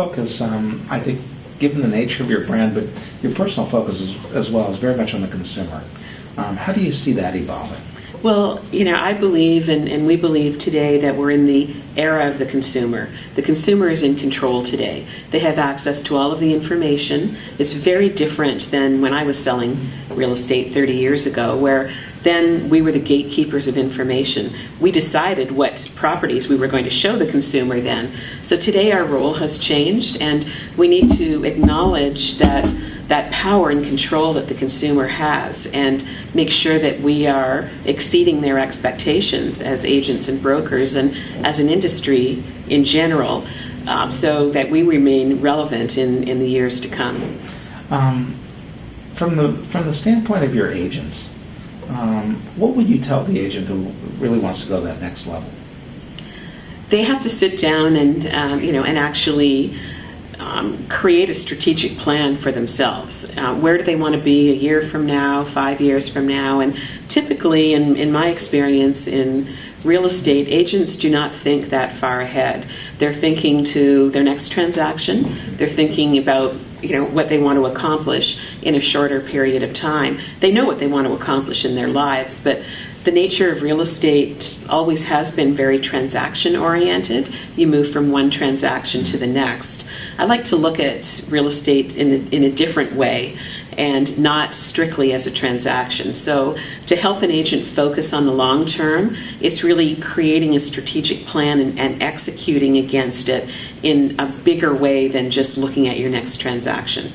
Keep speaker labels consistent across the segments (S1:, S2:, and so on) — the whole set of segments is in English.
S1: focus, I think, given the nature of your brand, but your personal focus as well, is very much on the consumer. How do you see that evolving?
S2: Well, I believe, and we believe today, that we're in the era of the consumer. The consumer is in control today. They have access to all of the information. It's very different than when I was selling real estate 30 years ago, where then we were the gatekeepers of information. We decided what properties we were going to show the consumer then. So today our role has changed, and we need to acknowledge that power and control that the consumer has, and make sure that we are exceeding their expectations as agents and brokers and as an industry in general, so that we remain relevant in the years to come.
S1: From the standpoint of your agents, what would you tell the agent who really wants to go that next level?
S2: They have to sit down and actually create a strategic plan for themselves. Where do they want to be a year from now, 5 years from now? And typically, in my experience in real estate, agents do not think that far ahead. They're thinking to their next transaction. They're thinking about what they want to accomplish in a shorter period of time. They know what they want to accomplish in their lives, but the nature of real estate always has been very transaction oriented. You move from one transaction to the next. I like to look at real estate in a different way, and not strictly as a transaction. So to help an agent focus on the long term, it's really creating a strategic plan and executing against it in a bigger way than just looking at your next transaction.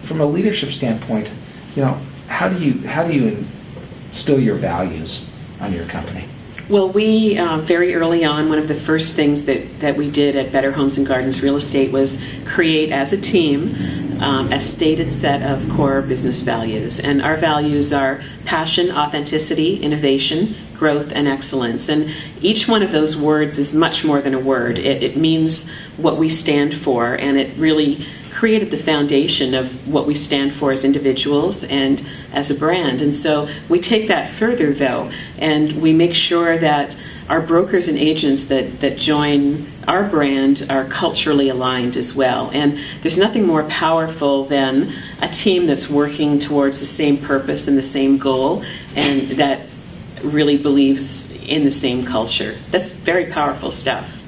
S1: From a leadership standpoint, how do you instill your values on your company?
S2: Well, we very early on, one of the first things that we did at Better Homes and Gardens Real Estate was create, as a team, a stated set of core business values. And our values are passion, authenticity, innovation, growth, and excellence. And each one of those words is much more than a word. It means what we stand for, and it really created the foundation of what we stand for as individuals and as a brand. And so we take that further, though, and we make sure that our brokers and agents that join our brand are culturally aligned as well. And there's nothing more powerful than a team that's working towards the same purpose and the same goal, and that really believes in the same culture. That's very powerful stuff.